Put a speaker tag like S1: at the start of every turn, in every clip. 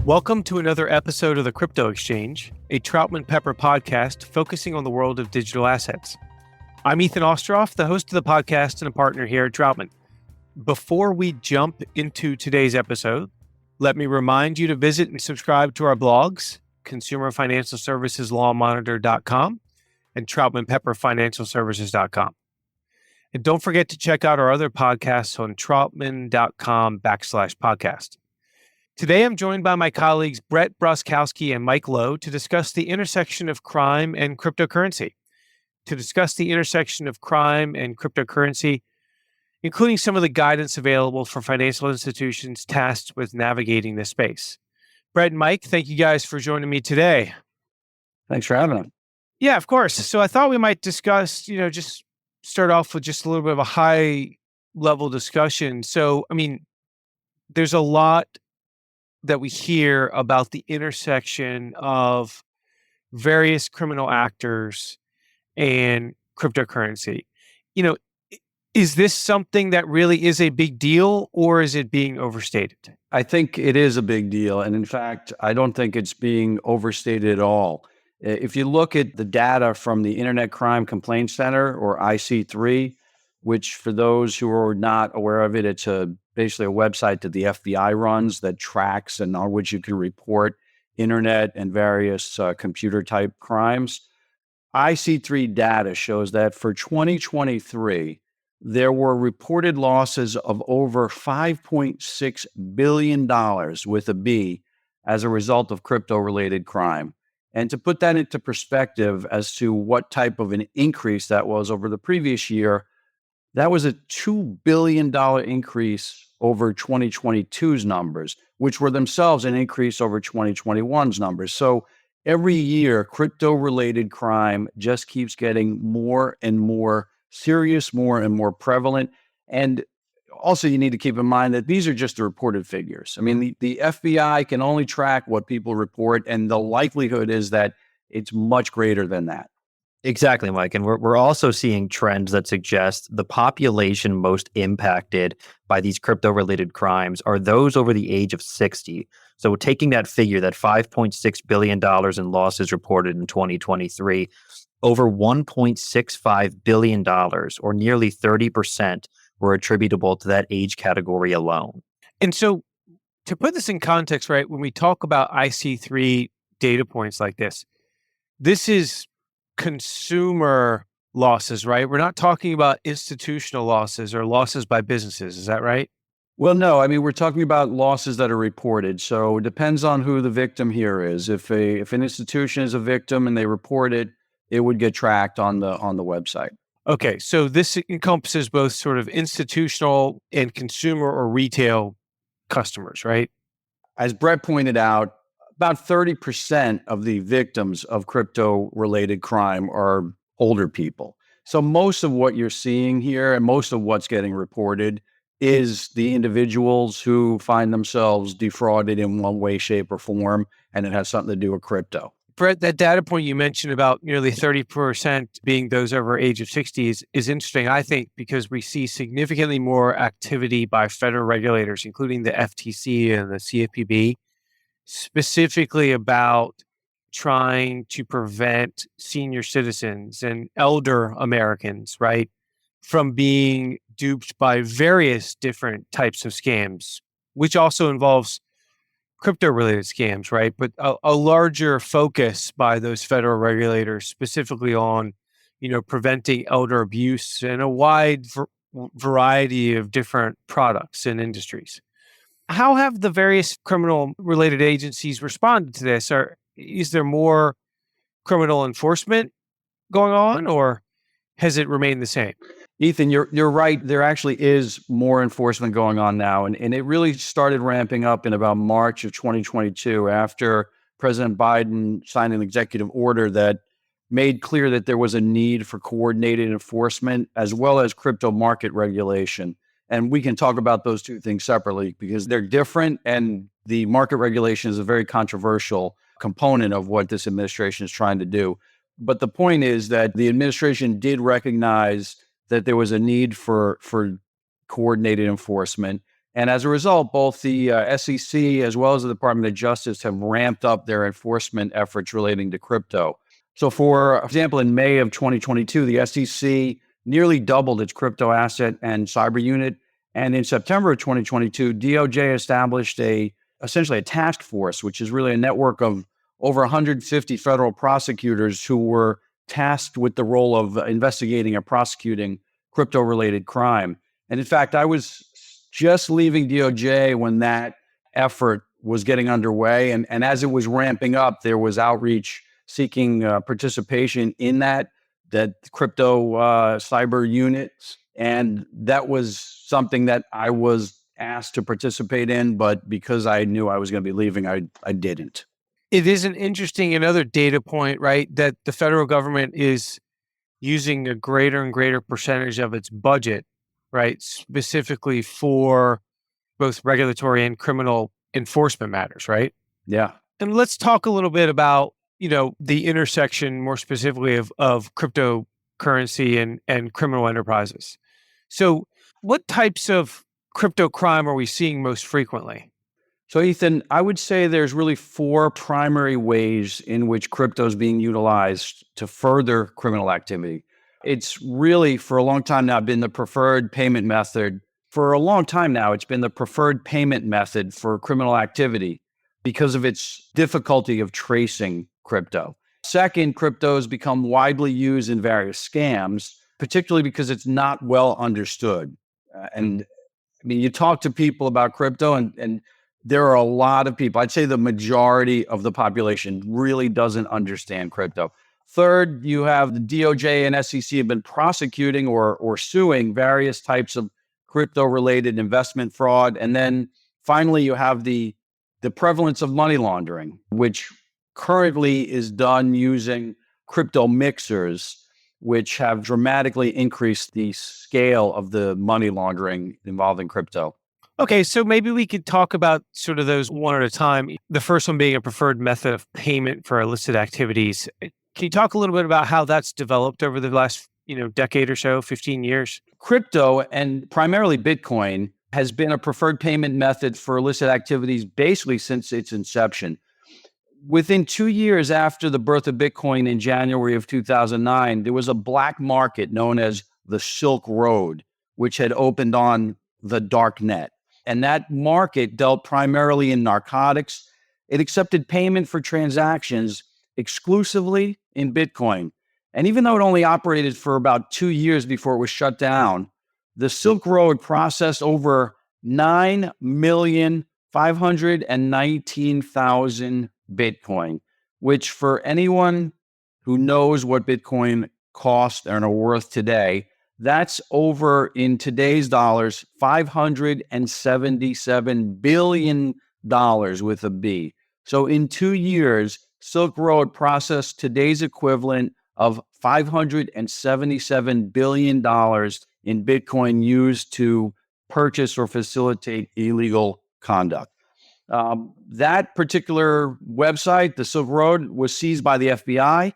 S1: Welcome to another episode of the Crypto Exchange, a Troutman Pepper podcast focusing on the world of digital assets. I'm Ethan Ostroff, the host of the podcast and a partner here at Troutman. Before we jump into today's episode, let me remind you to visit and subscribe to our blogs, consumerfinancialserviceslawmonitor.com and troutmanpepperfinancialservices.com. And don't forget to check out our other podcasts on troutman.com/podcast. Today, I'm joined by my colleagues Brett Broskowski and Mike Lowe to discuss the intersection of crime and cryptocurrency. To discuss the intersection of crime and cryptocurrency, including some of the guidance available for financial institutions tasked with navigating this space. Brett and Mike, thank you guys for joining me today.
S2: Thanks for having us.
S1: Yeah, of course. So I thought we might discuss, just start off with just a little bit of a high-level discussion. So, there's a lot that we hear about the intersection of various criminal actors and cryptocurrency. Is this something that really is a big deal, or is it being overstated?
S2: I think it is a big deal. And in fact, I don't think it's being overstated at all. If you look at the data from the Internet Crime Complaint Center, or IC3, which for those who are not aware of it, it's basically a website that the FBI runs that tracks and on which you can report internet and various computer type crimes. IC3 data shows that for 2023, there were reported losses of over $5.6 billion with a B as a result of crypto-related crime. And to put that into perspective as to what type of an increase that was over the previous year, that was a $2 billion increase over 2022's numbers, which were themselves an increase over 2021's numbers. So every year, crypto-related crime just keeps getting more and more serious, more and more prevalent. And also, you need to keep in mind that these are just the reported figures. The FBI can only track what people report, and the likelihood is that it's much greater than that.
S3: Exactly, Mike. And we're also seeing trends that suggest the population most impacted by these crypto-related crimes are those over the age of 60. So taking that figure, that $5.6 billion in losses reported in 2023, over $1.65 billion, or nearly 30%, were attributable to that age category alone.
S1: And so to put this in context, right, when we talk about IC3 data points like this is consumer losses, right? We're not talking about institutional losses or losses by businesses. Is that right?
S2: Well, no. We're talking about losses that are reported. So it depends on who the victim here is. If an institution is a victim and they report it, it would get tracked on the website.
S1: Okay, so this encompasses both sort of institutional and consumer or retail customers, right?
S2: As Brett pointed out, about 30% of the victims of crypto-related crime are older people. So most of what you're seeing here and most of what's getting reported is the individuals who find themselves defrauded in one way, shape, or form, and it has something to do with crypto.
S1: Brett, that data point you mentioned about nearly 30% being those over age of 60 is interesting, I think, because we see significantly more activity by federal regulators, including the FTC and the CFPB, specifically about trying to prevent senior citizens and elder Americans, right, from being duped by various different types of scams, which also involves crypto-related scams, right? But a larger focus by those federal regulators specifically on, preventing elder abuse in a wide variety of different products and industries. How have the various criminal-related agencies responded to this? Is there more criminal enforcement going on, or has it remained the same?
S2: Ethan, you're right. There actually is more enforcement going on now. And it really started ramping up in about March of 2022 after President Biden signed an executive order that made clear that there was a need for coordinated enforcement as well as crypto market regulation. And we can talk about those two things separately because they're different. And the market regulation is a very controversial component of what this administration is trying to do. But the point is that the administration did recognize that there was a need for coordinated enforcement. And as a result, both the SEC as well as the Department of Justice have ramped up their enforcement efforts relating to crypto. So, for example, in May of 2022, the SEC nearly doubled its crypto asset and cyber unit. And in September of 2022, DOJ established essentially a task force, which is really a network of over 150 federal prosecutors who were tasked with the role of investigating and prosecuting crypto-related crime. And in fact, I was just leaving DOJ when that effort was getting underway. And as it was ramping up, there was outreach seeking participation in that crypto cyber unit. And that was something that I was asked to participate in, but because I knew I was going to be leaving, I didn't.
S1: It is an interesting another data point, right? That the federal government is using a greater and greater percentage of its budget, right? Specifically for both regulatory and criminal enforcement matters, right?
S2: Yeah.
S1: And let's talk a little bit about, the intersection more specifically of cryptocurrency and criminal enterprises. So what types of crypto crime are we seeing most frequently?
S2: So, Ethan, I would say there's really four primary ways in which crypto is being utilized to further criminal activity. It's really, for a long time now, been the preferred payment method. For a long time now, it's been the preferred payment method for criminal activity because of its difficulty of tracing crypto. Second, crypto has become widely used in various scams, particularly because it's not well understood. And I mean, you talk to people about crypto and there are a lot of people, I'd say the majority of the population really doesn't understand crypto. Third, you have the DOJ and SEC have been prosecuting or suing various types of crypto-related investment fraud. And then finally, you have the prevalence of money laundering, which currently is done using crypto mixers, which have dramatically increased the scale of the money laundering involving crypto.
S1: Okay, so maybe we could talk about sort of those one at a time. The first one being a preferred method of payment for illicit activities. Can you talk a little bit about how that's developed over the last, decade or so, 15 years?
S2: Crypto, and primarily Bitcoin, has been a preferred payment method for illicit activities basically since its inception. Within 2 years after the birth of Bitcoin in January of 2009, there was a black market known as the Silk Road, which had opened on the dark net. And that market dealt primarily in narcotics. It accepted payment for transactions exclusively in Bitcoin. And even though it only operated for about 2 years before it was shut down, the Silk Road processed over 9,519,000 Bitcoin, which for anyone who knows what Bitcoin cost and are worth today, that's over, in today's dollars, $577 billion with a B. So in 2 years, Silk Road processed today's equivalent of $577 billion in Bitcoin used to purchase or facilitate illegal conduct. That particular website, the Silk Road, was seized by the FBI,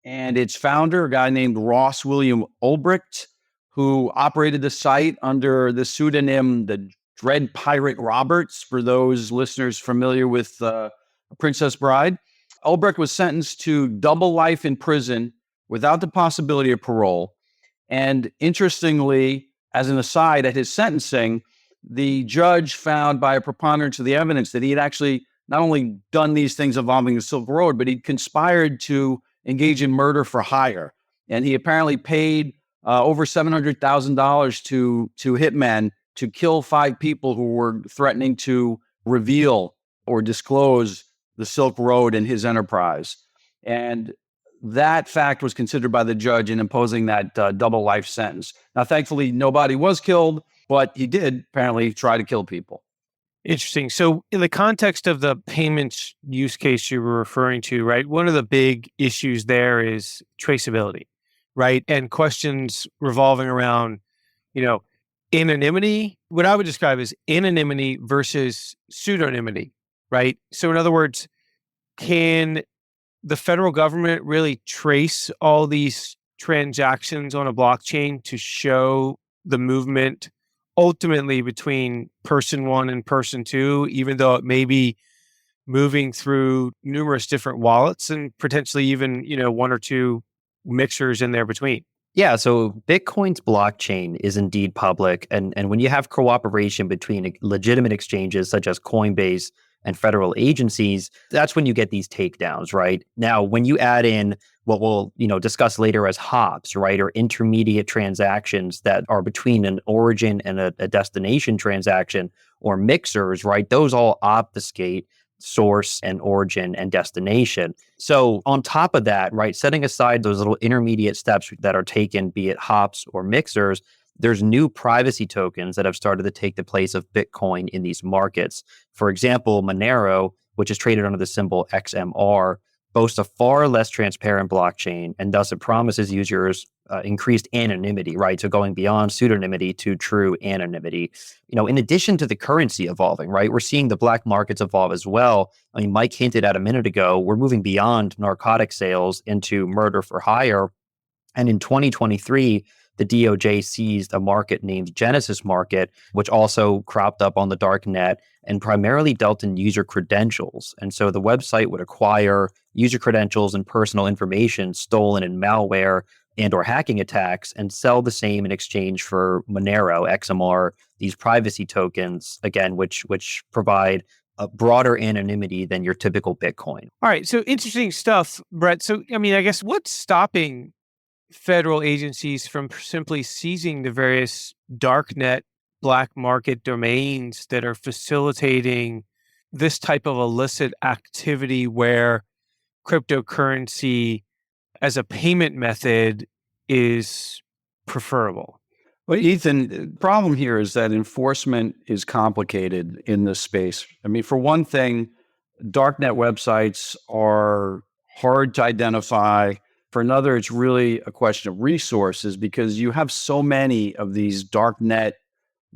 S2: and its founder, a guy named Ross William Ulbricht, who operated the site under the pseudonym the Dread Pirate Roberts, for those listeners familiar with Princess Bride. Ulbricht was sentenced to double life in prison without the possibility of parole. And interestingly, as an aside, at his sentencing, the judge found by a preponderance of the evidence that he had actually not only done these things involving the Silk Road, but he'd conspired to engage in murder for hire. And he apparently paid over $700,000 to hitmen to kill 5 people who were threatening to reveal or disclose the Silk Road and his enterprise. And that fact was considered by the judge in imposing that double life sentence. Now, thankfully, nobody was killed, but he did apparently try to kill people.
S1: Interesting. So in the context of the payments use case you were referring to, right, one of the big issues there is traceability, right? And questions revolving around, anonymity, what I would describe as anonymity versus pseudonymity, right? So in other words, can the federal government really trace all these transactions on a blockchain to show the movement ultimately between person one and person two, even though it may be moving through numerous different wallets and potentially even, one or two mixers in there between.
S3: Yeah, so Bitcoin's blockchain is indeed public. And when you have cooperation between legitimate exchanges such as Coinbase and federal agencies, that's when you get these takedowns, right? Now, when you add in what we'll, discuss later as hops, right, or intermediate transactions that are between an origin and a destination transaction, or mixers, right, those all obfuscate source and origin and destination. So on top of that, right, setting aside those little intermediate steps that are taken, be it hops or mixers, there's new privacy tokens that have started to take the place of Bitcoin in these markets. For example, Monero, which is traded under the symbol XMR, boasts a far less transparent blockchain, and thus it promises users increased anonymity, right? So going beyond pseudonymity to true anonymity. In addition to the currency evolving, right, we're seeing the black markets evolve as well. I mean, Mike hinted at a minute ago, we're moving beyond narcotic sales into murder for hire. And in 2023, the DOJ seized a market named Genesis Market, which also cropped up on the dark net and primarily dealt in user credentials. And so the website would acquire user credentials and personal information stolen in malware and or hacking attacks and sell the same in exchange for Monero, XMR, these privacy tokens, again, which provide a broader anonymity than your typical Bitcoin.
S1: All right. So interesting stuff, Brett. So, I guess what's stopping federal agencies from simply seizing the various darknet black market domains that are facilitating this type of illicit activity where cryptocurrency as a payment method is preferable?
S2: Well, Ethan, the problem here is that enforcement is complicated in this space. I mean, for one thing, darknet websites are hard to identify. For another, it's really a question of resources because you have so many of these darknet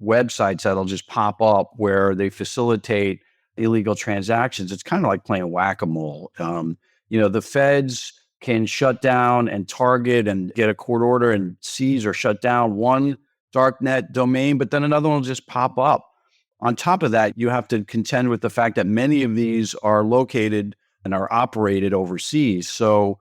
S2: websites that'll just pop up where they facilitate illegal transactions. It's kind of like playing whack-a-mole. The feds can shut down and target and get a court order and seize or shut down one darknet domain, but then another one will just pop up. On top of that, you have to contend with the fact that many of these are located and are operated overseas. So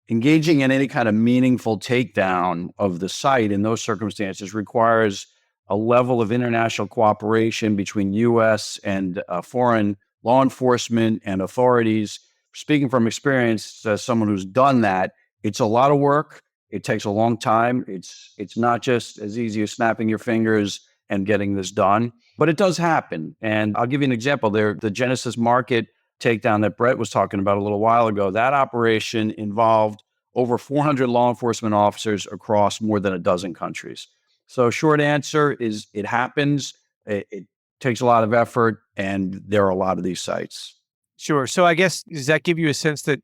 S2: engaging in any kind of meaningful takedown of the site in those circumstances requires a level of international cooperation between U.S. and foreign law enforcement and authorities. Speaking from experience, as someone who's done that, it's a lot of work. It takes a long time. It's not just as easy as snapping your fingers and getting this done, but it does happen. And I'll give you an example there. The Genesis Market takedown that Brett was talking about a little while ago, that operation involved over 400 law enforcement officers across more than a dozen countries. So short answer is it happens. It takes a lot of effort, and there are a lot of these sites.
S1: Sure. So I guess, does that give you a sense that,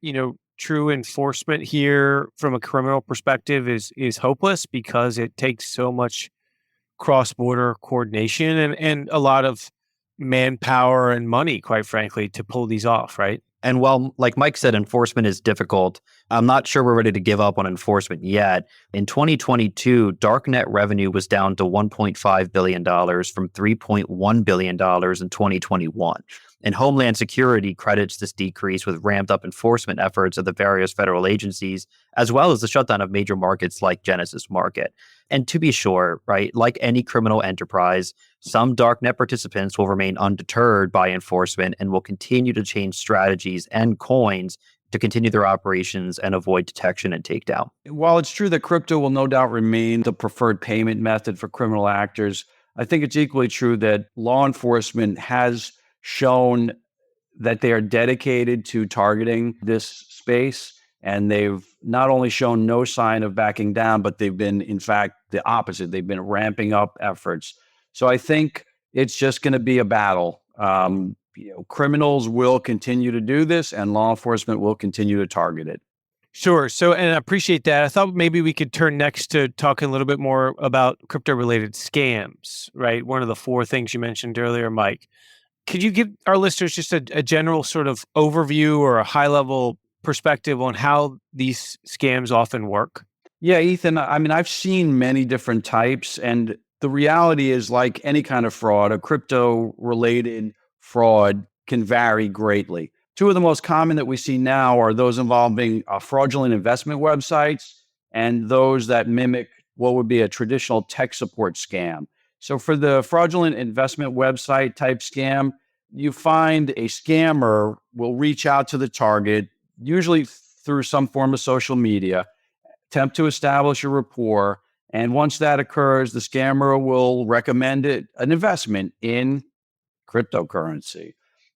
S1: true enforcement here from a criminal perspective is hopeless because it takes so much cross-border coordination and a lot of manpower and money, quite frankly, to pull these off, right?
S3: And while, like Mike said, enforcement is difficult, I'm not sure we're ready to give up on enforcement yet. In 2022, darknet revenue was down to $1.5 billion from $3.1 billion in 2021. And Homeland Security credits this decrease with ramped up enforcement efforts of the various federal agencies, as well as the shutdown of major markets like Genesis Market. And to be sure, right, like any criminal enterprise, some darknet participants will remain undeterred by enforcement and will continue to change strategies and coins to continue their operations and avoid detection and takedown.
S2: While it's true that crypto will no doubt remain the preferred payment method for criminal actors, I think it's equally true that law enforcement has shown that they are dedicated to targeting this space. And they've not only shown no sign of backing down, but they've been, in fact, the opposite. They've been ramping up efforts. So I think it's just going to be a battle. Criminals will continue to do this, and law enforcement will continue to target it.
S1: Sure. So, and I appreciate that. I thought maybe we could turn next to talking a little bit more about crypto-related scams, right? One of the four things you mentioned earlier, Mike. Could you give our listeners just a general sort of overview or a high-level perspective on how these scams often work?
S2: Yeah, Ethan, I mean, I've seen many different types, and the reality is, like any kind of fraud, a crypto related fraud can vary greatly. Two of the most common that we see now are those involving fraudulent investment websites and those that mimic what would be a traditional tech support scam. So for the fraudulent investment website type scam, you find a scammer will reach out to the target, usually through some form of social media, attempt to establish a rapport. And once that occurs, the scammer will recommend an investment in cryptocurrency.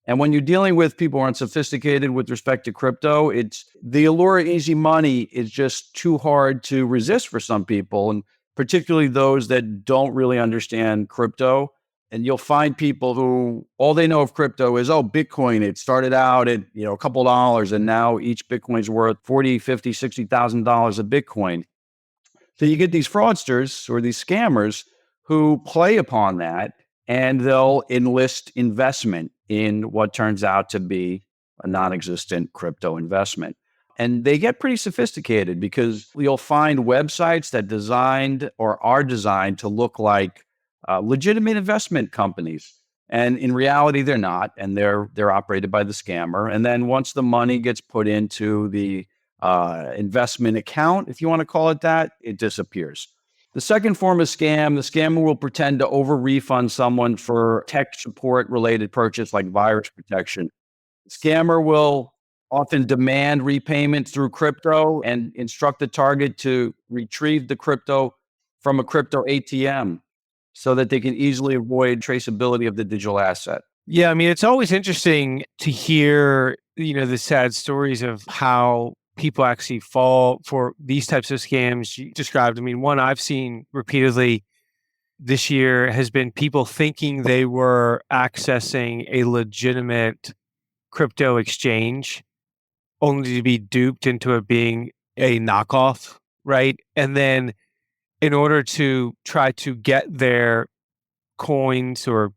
S2: And when you're dealing with people who aren't sophisticated with respect to crypto, it's the allure of easy money is just too hard to resist for some people, and particularly those that don't really understand crypto. And you'll find people who all they know of crypto is, oh, Bitcoin, it started out at, a couple dollars and now each Bitcoin's worth 40, 50, $60,000 a Bitcoin. So you get these fraudsters or these scammers who play upon that, and they'll enlist investment in what turns out to be a non-existent crypto investment. And they get pretty sophisticated because you'll find websites that designed or are designed to look like legitimate investment companies. And in reality, they're not, and they're operated by the scammer. And then once the money gets put into the investment account, if you want to call it that, it disappears. The second form of scam, the scammer will pretend to over-refund someone for tech support-related purchase like virus protection. The scammer will often demand repayment through crypto and instruct the target to retrieve the crypto from a crypto ATM so that they can easily avoid traceability of the digital asset.
S1: Yeah, I mean, it's always interesting to hear, the sad stories of how people actually fall for these types of scams you described. I mean, one I've seen repeatedly this year has been people thinking they were accessing a legitimate crypto exchange only to be duped into it being a knockoff, right? And then in order to try to get their coins or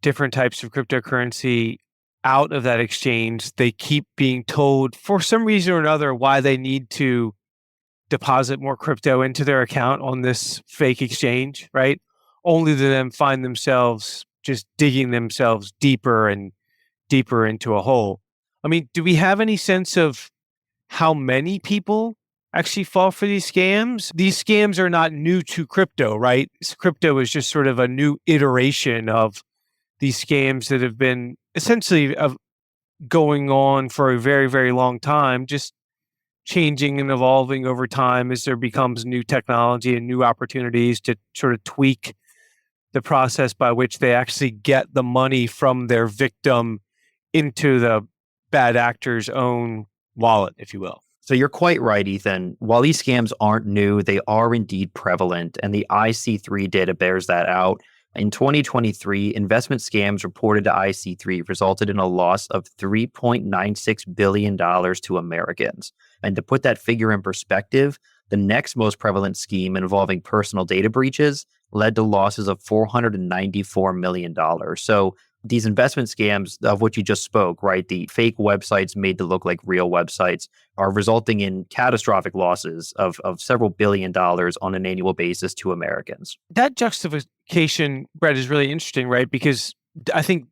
S1: different types of cryptocurrency out of that exchange, they keep being told for some reason or another why they need to deposit more crypto into their account on this fake exchange, right? Only to then find themselves just digging themselves deeper and deeper into a hole. I mean, do we have any sense of how many people actually fall for these scams? These scams are not new to crypto, right? Crypto is just sort of a new iteration of these scams that have been essentially going on for a very, very long time, just changing and evolving over time as there becomes new technology and new opportunities to sort of tweak the process by which they actually get the money from their victim into the bad actor's own wallet, if you will.
S3: So you're quite right, Ethan. While these scams aren't new, they are indeed prevalent, and the IC3 data bears that out. In 2023, investment scams reported to IC3 resulted in a loss of $3.96 billion to Americans. And to put that figure in perspective, the next most prevalent scheme involving personal data breaches led to losses of $494 million. So these investment scams of which you just spoke, right? The fake websites made to look like real websites are resulting in catastrophic losses of several $billion on an annual basis to Americans.
S1: That justification, Brett, is really interesting, right? Because I think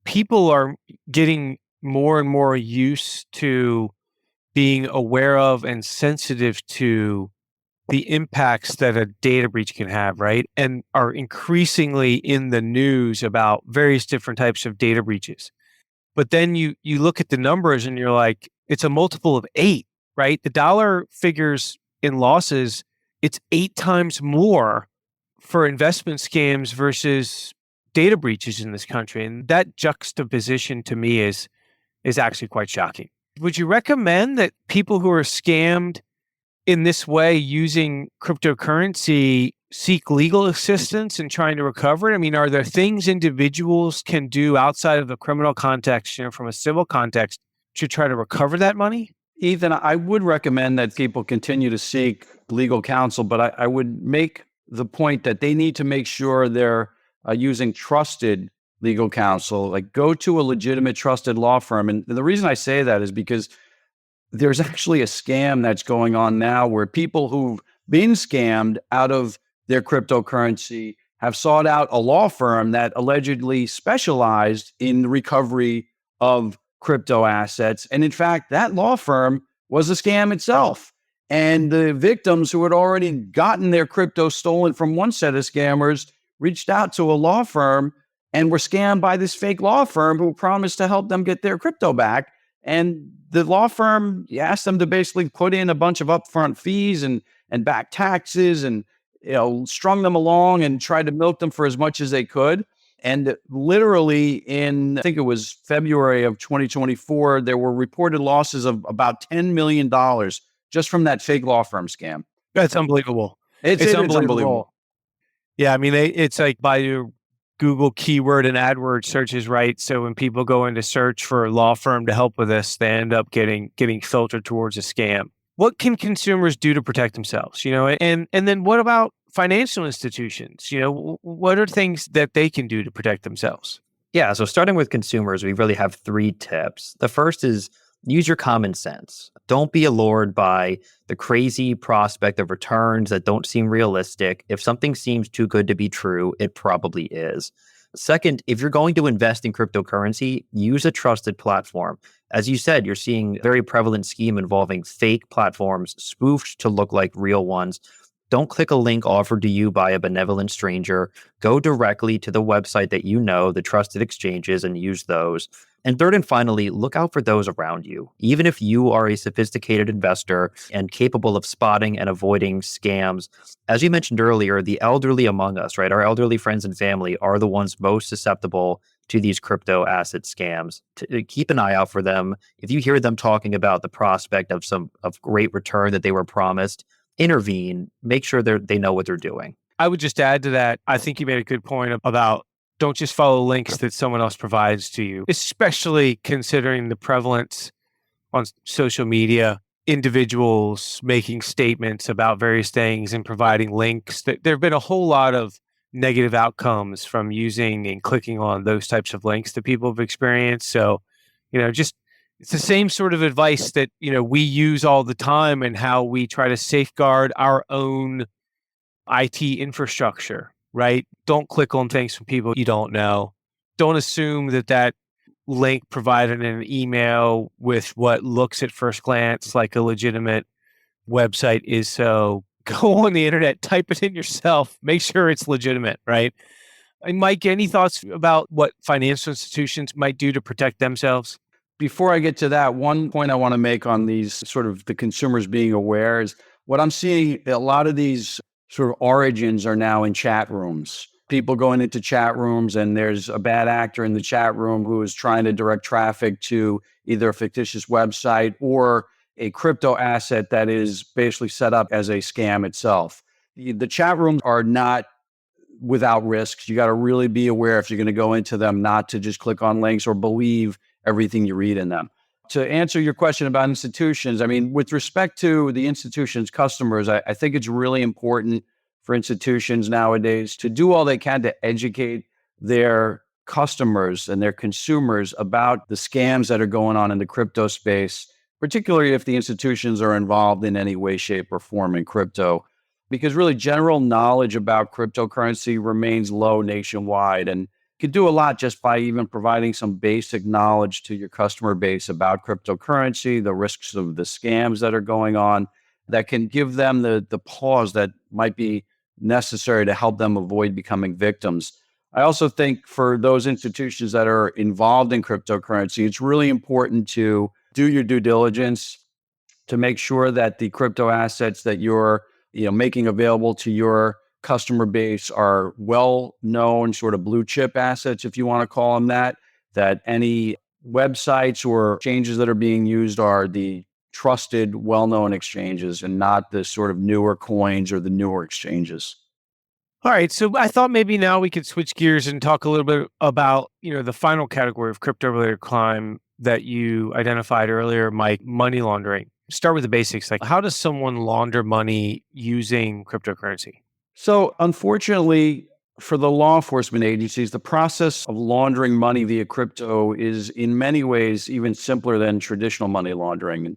S1: people are getting more and more used to being aware of and sensitive to the impacts that a data breach can have, right? And are increasingly in the news about various different types of data breaches. But then you look at the numbers and you're like, it's a multiple of 8, right? The dollar figures in losses, it's 8 times more for investment scams versus data breaches in this country. And that juxtaposition to me is actually quite shocking. Would you recommend that people who are scammed in this way using cryptocurrency seek legal assistance in trying to recover it? I mean, are there things individuals can do outside of the criminal context, from a civil context, to try to recover that money?
S2: Ethan, I would recommend that people continue to seek legal counsel, but I would make the point that they need to make sure they're using trusted legal counsel. Like, go to a legitimate, trusted law firm. And the reason I say that is because there's actually a scam that's going on now where people who've been scammed out of their cryptocurrency have sought out a law firm that allegedly specialized in the recovery of crypto assets. And in fact, that law firm was a scam itself. And the victims who had already gotten their crypto stolen from one set of scammers reached out to a law firm and were scammed by this fake law firm who promised to help them get their crypto back. And the law firm asked them to basically put in a bunch of upfront fees and back taxes and strung them along and tried to milk them for as much as they could. And literally in, I think it was February of 2024, there were reported losses of about $10 million just from that fake law firm scam.
S1: That's unbelievable. It's unbelievable. Yeah, I mean, it's like by your Google keyword and AdWords searches, right? So when people go in to search for a law firm to help with this, they end up getting filtered towards a scam. What can consumers do to protect themselves? And then what about financial institutions? What are things that they can do to protect themselves?
S3: Yeah, so starting with consumers, we really have 3 tips. The first is use your common sense. Don't be allured by the crazy prospect of returns that don't seem realistic. If something seems too good to be true, it probably is. Second, if you're going to invest in cryptocurrency, use a trusted platform. As you said, you're seeing a very prevalent scheme involving fake platforms spoofed to look like real ones. Don't click a link offered to you by a benevolent stranger. Go directly to the website that you know, the trusted exchanges, and use those. And third and finally, look out for those around you. Even if you are a sophisticated investor and capable of spotting and avoiding scams, as you mentioned earlier, the elderly among us, right? Our elderly friends and family are the ones most susceptible to these crypto asset scams. Keep an eye out for them. If you hear them talking about the prospect of great return that they were promised, intervene, make sure they know what they're doing.
S1: I would just add to that, I think you made a good point about don't just follow links that someone else provides to you, especially considering the prevalence on social media, individuals making statements about various things and providing links. There have been a whole lot of negative outcomes from using and clicking on those types of links that people have experienced. So, just it's the same sort of advice that, we use all the time and how we try to safeguard our own IT infrastructure, right? Don't click on things from people you don't know. Don't assume that link provided in an email with what looks at first glance like a legitimate website is. So go on the internet, type it in yourself, make sure it's legitimate, right? And Mike, any thoughts about what financial institutions might do to protect themselves?
S2: Before I get to that, one point I want to make on these sort of the consumers being aware is what I'm seeing, a lot of these sort of origins are now in chat rooms. People going into chat rooms and there's a bad actor in the chat room who is trying to direct traffic to either a fictitious website or a crypto asset that is basically set up as a scam itself. The chat rooms are not without risks. You got to really be aware if you're going to go into them, not to just click on links or believe everything you read in them. To answer your question about institutions, I mean, with respect to the institution's customers, I think it's really important for institutions nowadays to do all they can to educate their customers and their consumers about the scams that are going on in the crypto space, particularly if the institutions are involved in any way, shape, or form in crypto. Because really general knowledge about cryptocurrency remains low nationwide. And you can do a lot just by even providing some basic knowledge to your customer base about cryptocurrency, the risks of the scams that are going on, that can give them the pause that might be necessary to help them avoid becoming victims. I also think for those institutions that are involved in cryptocurrency, it's really important to do your due diligence to make sure that the crypto assets that you're making available to your customer base are well-known sort of blue chip assets, if you want to call them that any websites or exchanges that are being used are the trusted, well-known exchanges and not the sort of newer coins or the newer exchanges.
S1: All right. So I thought maybe now we could switch gears and talk a little bit about, the final category of crypto-related crime that you identified earlier, Mike, money laundering. Start with the basics. Like, how does someone launder money using cryptocurrency?
S2: So unfortunately, for the law enforcement agencies, the process of laundering money via crypto is in many ways even simpler than traditional money laundering. And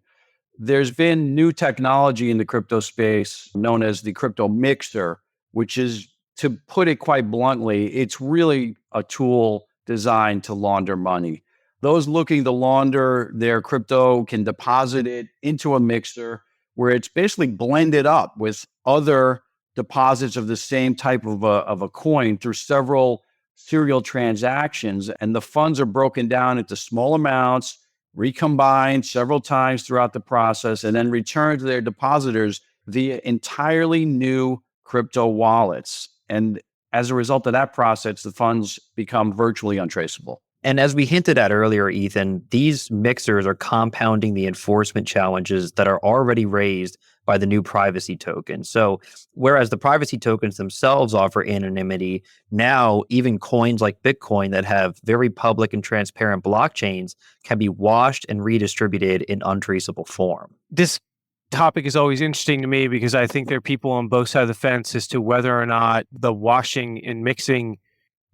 S2: there's been new technology in the crypto space known as the crypto mixer, which is to put it quite bluntly, it's really a tool designed to launder money. Those looking to launder their crypto can deposit it into a mixer where it's basically blended up with other deposits of the same type of a coin through several serial transactions. And the funds are broken down into small amounts, recombined several times throughout the process, and then returned to their depositors via entirely new crypto wallets. And as a result of that process, the funds become virtually untraceable.
S3: And as we hinted at earlier, Ethan, these mixers are compounding the enforcement challenges that are already raised by the new privacy tokens. So whereas the privacy tokens themselves offer anonymity, now even coins like Bitcoin that have very public and transparent blockchains can be washed and redistributed in untraceable form.
S1: This topic is always interesting to me because I think there are people on both sides of the fence as to whether or not the washing and mixing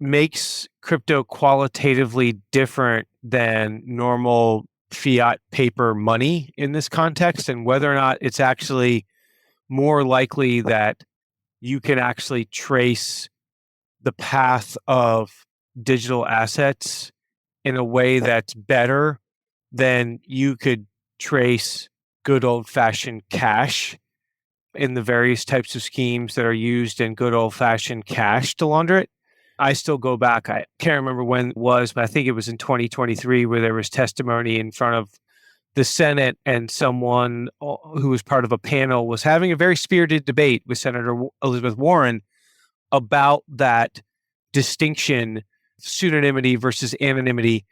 S1: makes crypto qualitatively different than normal fiat paper money in this context, and whether or not it's actually more likely that you can actually trace the path of digital assets in a way that's better than you could trace good old-fashioned cash in the various types of schemes that are used in good old-fashioned cash to launder it. I still go back, I can't remember when it was, but I think it was in 2023 where there was testimony in front of the Senate, and someone who was part of a panel was having a very spirited debate with Senator Elizabeth Warren about that distinction, pseudonymity versus anonymity,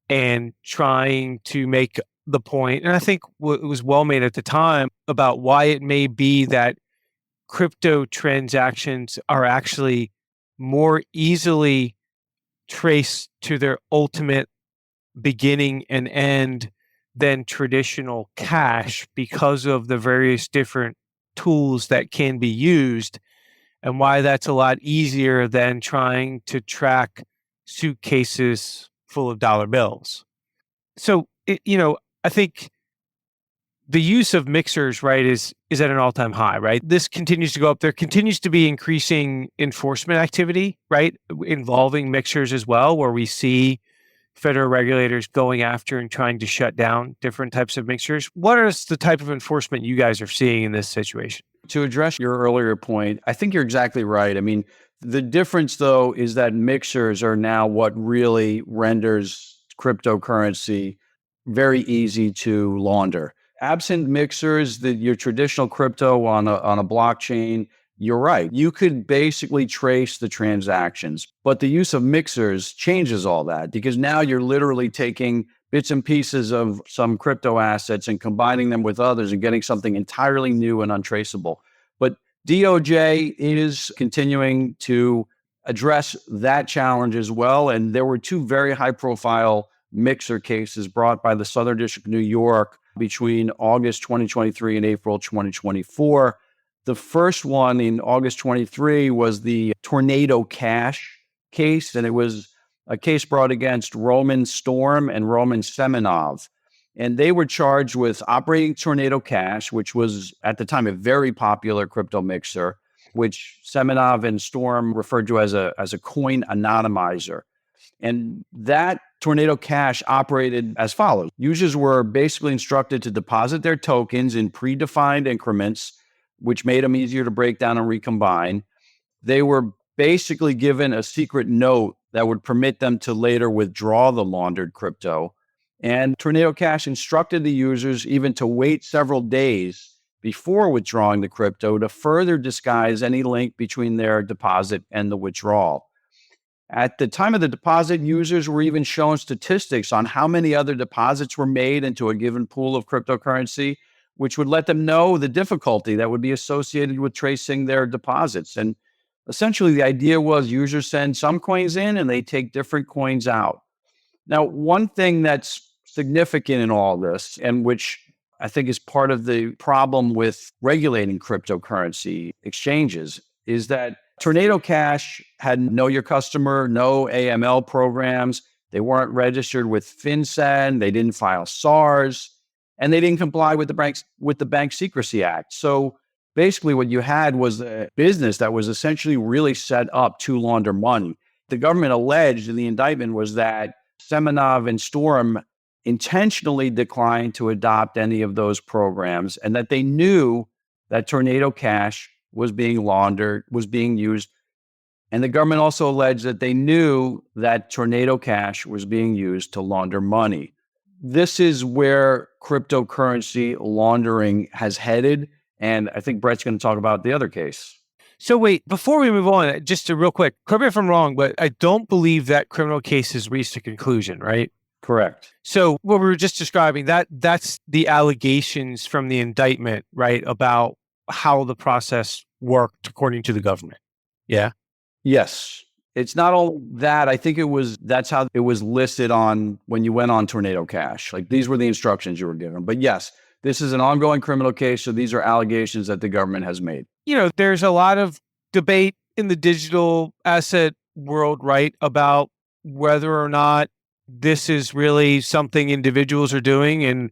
S1: and trying to make the point, and I think it was well made at the time, about why it may be that crypto transactions are actually more easily traced to their ultimate beginning and end than traditional cash because of the various different tools that can be used, and why that's a lot easier than trying to track suitcases full of dollar bills. So, I think the use of mixers, right, is at an all-time high, right? This continues to go up. There continues to be increasing enforcement activity, right, involving mixers as well, where we see federal regulators going after and trying to shut down different types of mixers. What is the type of enforcement you guys are seeing in this situation?
S2: To address your earlier point, I think you're exactly right. I mean, the difference, though, is that mixers are now what really renders cryptocurrency very easy to launder. Absent mixers, your traditional crypto on a blockchain, you're right. You could basically trace the transactions, but the use of mixers changes all that because now you're literally taking bits and pieces of some crypto assets and combining them with others and getting something entirely new and untraceable. But DOJ is continuing to address that challenge as well. And there were two very high-profile mixer cases brought by the Southern District of New York between August 2023 and April 2024. The first one in August 23 was the Tornado Cash case, and it was a case brought against Roman Storm and Roman Semenov. And they were charged with operating Tornado Cash, which was at the time a very popular crypto mixer, which Semenov and Storm referred to as a coin anonymizer. And that Tornado Cash operated as follows. Users were basically instructed to deposit their tokens in predefined increments, which made them easier to break down and recombine. They were basically given a secret note that would permit them to later withdraw the laundered crypto. And Tornado Cash instructed the users even to wait several days before withdrawing the crypto to further disguise any link between their deposit and the withdrawal. At the time of the deposit, users were even shown statistics on how many other deposits were made into a given pool of cryptocurrency, which would let them know the difficulty that would be associated with tracing their deposits. And essentially, the idea was users send some coins in and they take different coins out. Now, one thing that's significant in all this, and which I think is part of the problem with regulating cryptocurrency exchanges, is that Tornado Cash had Know Your Customer, no AML programs. They weren't registered with FinCEN. They didn't file SARs, and they didn't comply with the Bank Secrecy Act. So basically what you had was a business that was essentially really set up to launder money. The government alleged in the indictment was that Semenov and Storm intentionally declined to adopt any of those programs, and that they knew that Tornado Cash was being laundered, was being used. And the government also alleged that they knew that Tornado Cash was being used to launder money. This is where cryptocurrency laundering has headed. And I think Brett's going to talk about the other case.
S1: So wait, before we move on, just a real quick, correct me if I'm wrong, but I don't believe that criminal case has reached a conclusion, right?
S2: Correct.
S1: So what we were just describing, that's the allegations from the indictment, right, about how the process worked according to the government. Yeah?
S2: Yes. It's not all that. I think that's how it was listed on when you went on Tornado Cash. Like, these were the instructions you were given. But yes, this is an ongoing criminal case. So these are allegations that the government has made.
S1: There's a lot of debate in the digital asset world, right, about whether or not this is really something individuals are doing and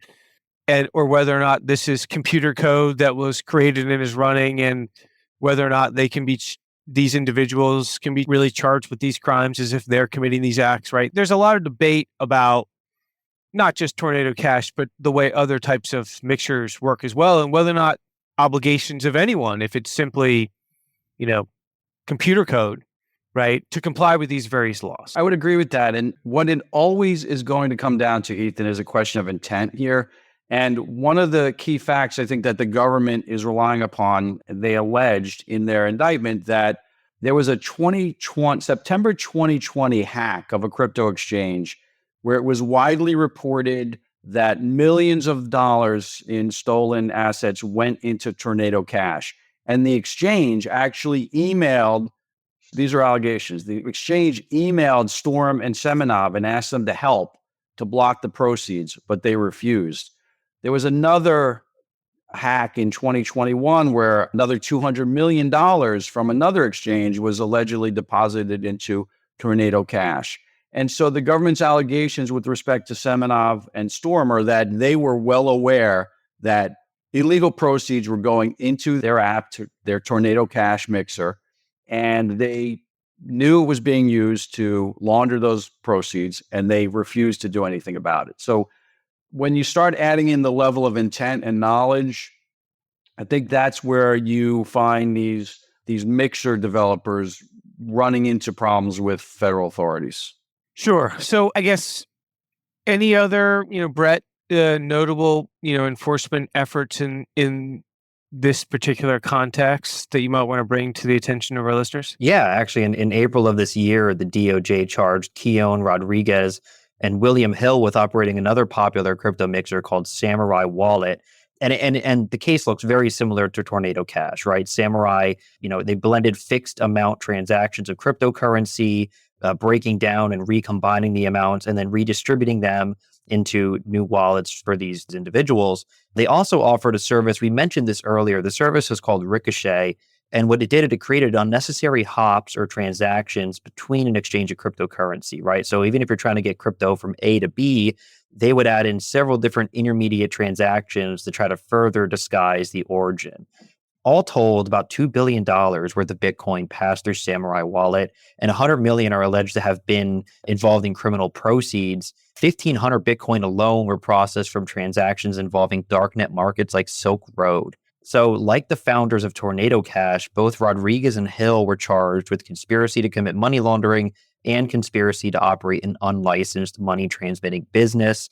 S1: or whether or not this is computer code that was created and is running, and whether or not these individuals can be really charged with these crimes as if they're committing these acts, right? There's a lot of debate about not just Tornado Cash, but the way other types of mixtures work as well, and whether or not obligations of anyone, if it's simply, computer code, right, to comply with these various laws.
S2: I would agree with that. And what it always is going to come down to, Ethan, is a question of intent here. And one of the key facts I think that the government is relying upon, they alleged in their indictment that there was a September 2020 hack of a crypto exchange where it was widely reported that millions of dollars in stolen assets went into Tornado Cash. And the exchange actually emailed, these are allegations, the exchange emailed Storm and Semenov and asked them to help to block the proceeds, but they refused. There was another hack in 2021 where another $200 million from another exchange was allegedly deposited into Tornado Cash. And so the government's allegations with respect to Semenov and Storm are that they were well aware that illegal proceeds were going into their app, to their Tornado Cash mixer, and they knew it was being used to launder those proceeds, and they refused to do anything about it. So when you start adding in the level of intent and knowledge, I think that's where you find these mixer developers running into problems with federal authorities.
S1: Sure. So I guess any other, Brett, notable, enforcement efforts in this particular context that you might want to bring to the attention of our listeners?
S3: Yeah, actually, in April of this year, the DOJ charged Keon Rodriguez and William Hill with operating another popular crypto mixer called Samurai Wallet. And the case looks very similar to Tornado Cash, right? Samurai, they blended fixed amount transactions of cryptocurrency, breaking down and recombining the amounts and then redistributing them into new wallets for these individuals. They also offered a service. We mentioned this earlier. The service is called Ricochet. And what it did, it created unnecessary hops or transactions between an exchange of cryptocurrency, right? So even if you're trying to get crypto from A to B, they would add in several different intermediate transactions to try to further disguise the origin. All told, about $2 billion worth of Bitcoin passed through Samurai Wallet, and 100 million are alleged to have been involved in criminal proceeds. 1,500 Bitcoin alone were processed from transactions involving darknet markets like Silk Road. So, like the founders of Tornado Cash, both Rodriguez and Hill were charged with conspiracy to commit money laundering and conspiracy to operate an unlicensed money transmitting business.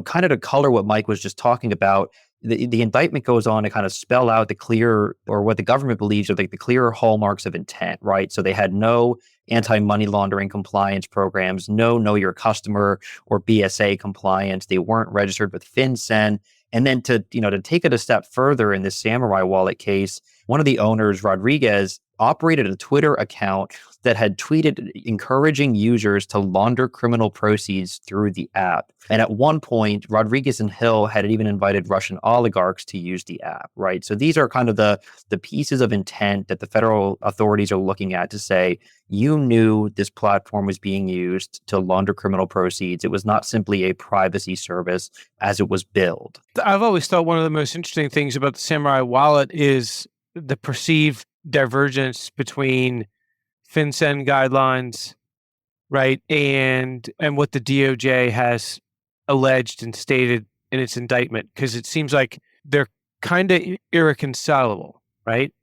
S3: Kind of to color what Mike was just talking about, the indictment goes on to kind of spell out the clear, or what the government believes are like the clear hallmarks of intent, right? So they had no anti-money laundering compliance programs, no know your customer or BSA compliance. They weren't registered with FinCEN. And then to take it a step further in this Samurai Wallet case, one of the owners, Rodriguez, operated a Twitter account that had tweeted encouraging users to launder criminal proceeds through the app. And at one point, Rodriguez and Hill had even invited Russian oligarchs to use the app, right? So these are kind of the pieces of intent that the federal authorities are looking at to say, you knew this platform was being used to launder criminal proceeds. It was not simply a privacy service as it was billed.
S1: I've always thought one of the most interesting things about the Samurai Wallet is the perceived divergence between FinCEN guidelines, right, and what the DOJ has alleged and stated in its indictment? Because it seems like they're kind of irreconcilable, right?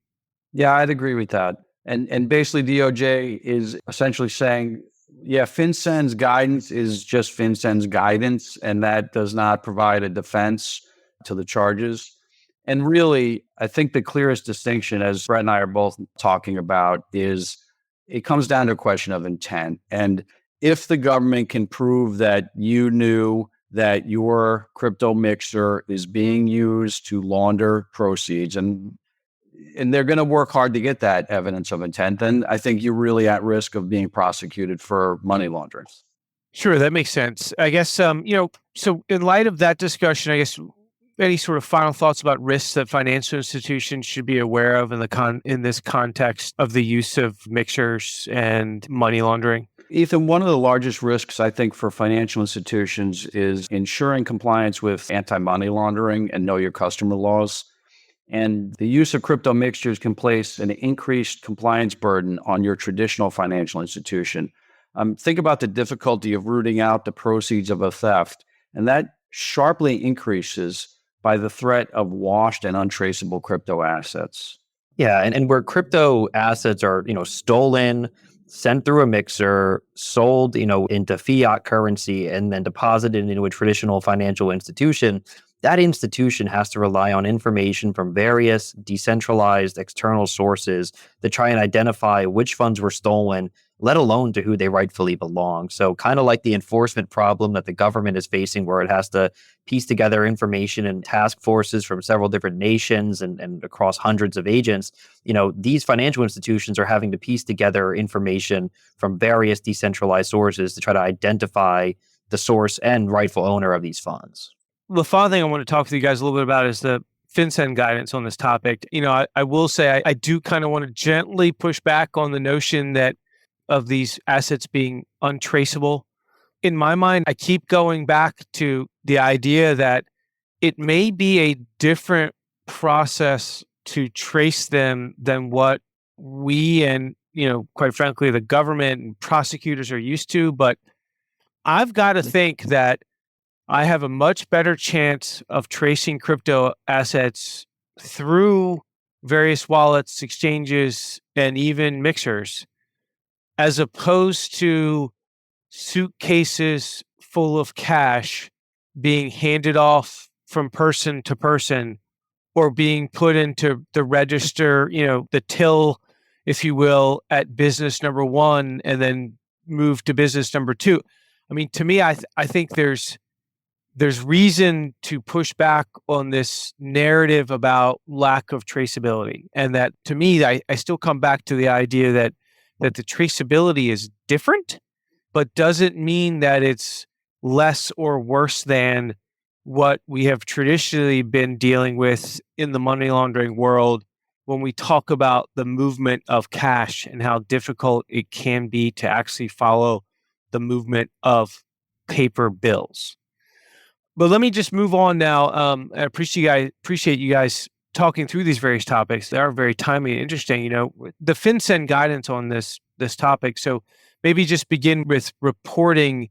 S2: Yeah, I'd agree with that. And basically DOJ is essentially saying, yeah, FinCEN's guidance is just FinCEN's guidance, and that does not provide a defense to the charges. And really, I think the clearest distinction, as Brett and I are both talking about, is it comes down to a question of intent. And if the government can prove that you knew that your crypto mixer is being used to launder proceeds, and they're going to work hard to get that evidence of intent, then I think you're really at risk of being prosecuted for money laundering.
S1: Sure, that makes sense. I guess, so in light of that discussion, I guess any sort of final thoughts about risks that financial institutions should be aware of in this context of the use of mixers and money laundering?
S2: Ethan, one of the largest risks, I think, for financial institutions is ensuring compliance with anti-money laundering and know your customer laws. And the use of crypto mixtures can place an increased compliance burden on your traditional financial institution. Think about the difficulty of rooting out the proceeds of a theft, and that sharply increases by the threat of washed and untraceable crypto assets.
S3: Yeah, and where crypto assets are, stolen, sent through a mixer, sold, into fiat currency, and then deposited into a traditional financial institution, that institution has to rely on information from various decentralized external sources to try and identify which funds were stolen, let alone to who they rightfully belong. So kind of like the enforcement problem that the government is facing, where it has to piece together information and task forces from several different nations and across hundreds of agents, these financial institutions are having to piece together information from various decentralized sources to try to identify the source and rightful owner of these funds.
S1: The final thing I want to talk to you guys a little bit about is the FinCEN guidance on this topic. I will say I do kind of want to gently push back on the notion that of these assets being untraceable. In my mind, I keep going back to the idea that it may be a different process to trace them than what we and, quite frankly, the government and prosecutors are used to. But I've got to think that I have a much better chance of tracing crypto assets through various wallets, exchanges, and even mixers, as opposed to suitcases full of cash being handed off from person to person or being put into the register, the till, if you will, at business number one and then move to business number two. I mean, to me, I think there's reason to push back on this narrative about lack of traceability. And that, to me, I still come back to the idea that the traceability is different, but doesn't mean that it's less or worse than what we have traditionally been dealing with in the money laundering world when we talk about the movement of cash and how difficult it can be to actually follow the movement of paper bills. But let me just move on now. I appreciate you guys talking through these various topics. They are very timely and interesting. The FinCEN guidance on this topic. So maybe just begin with reporting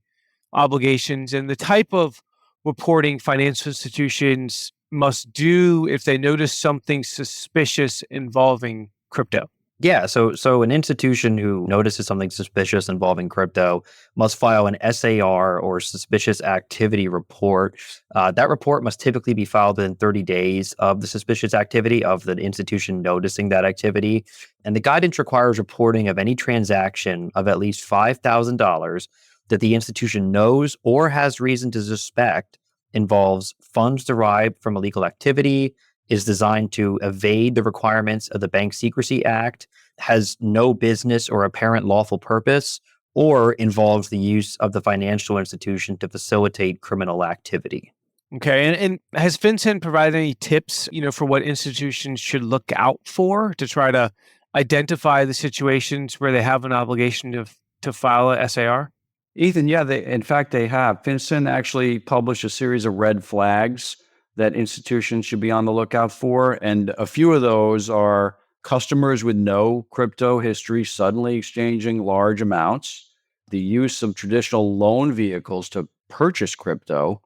S1: obligations and the type of reporting financial institutions must do if they notice something suspicious involving crypto.
S3: Yeah, so an institution who notices something suspicious involving crypto must file an SAR, or suspicious activity report. That report must typically be filed within 30 days of the suspicious activity of the institution noticing that activity. And the guidance requires reporting of any transaction of at least $5,000 that the institution knows or has reason to suspect involves funds derived from illegal activity, is designed to evade the requirements of the Bank Secrecy Act, has no business or apparent lawful purpose, or involves the use of the financial institution to facilitate criminal activity.
S1: Okay, and has FinCEN provided any tips, for what institutions should look out for to try to identify the situations where they have an obligation to file a SAR?
S2: Ethan, yeah, in fact, they have. FinCEN actually published a series of red flags that institutions should be on the lookout for. And a few of those are customers with no crypto history suddenly exchanging large amounts, the use of traditional loan vehicles to purchase crypto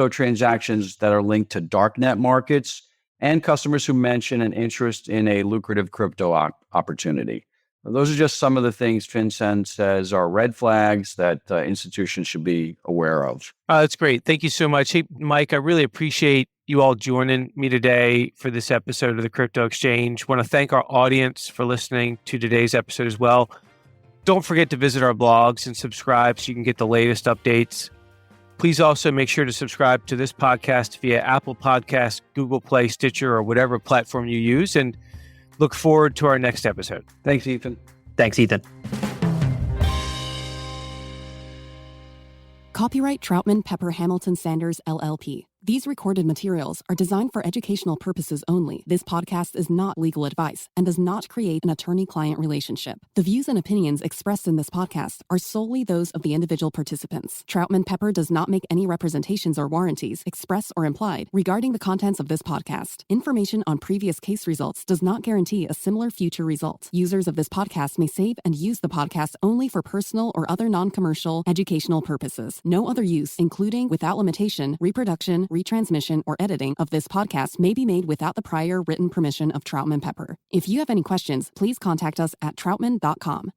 S2: transactions that are linked to darknet markets, and customers who mention an interest in a lucrative crypto opportunity. Those are just some of the things FinCEN says are red flags that institutions should be aware of.
S1: That's great. Thank you so much. Hey, Mike, I really appreciate you all joining me today for this episode of the Crypto Exchange. I want to thank our audience for listening to today's episode as well. Don't forget to visit our blogs and subscribe so you can get the latest updates. Please also make sure to subscribe to this podcast via Apple Podcasts, Google Play, Stitcher, or whatever platform you use, and look forward to our next episode.
S2: Thanks, Ethan.
S3: Thanks, Ethan.
S4: Copyright Troutman Pepper Hamilton Sanders, LLP. These recorded materials are designed for educational purposes only. This podcast is not legal advice and does not create an attorney-client relationship. The views and opinions expressed in this podcast are solely those of the individual participants. Troutman Pepper does not make any representations or warranties, express or implied, regarding the contents of this podcast. Information on previous case results does not guarantee a similar future result. Users of this podcast may save and use the podcast only for personal or other non-commercial educational purposes. No other use, including, without limitation, reproduction, retransmission, or editing of this podcast may be made without the prior written permission of Troutman Pepper. If you have any questions, please contact us at troutman.com.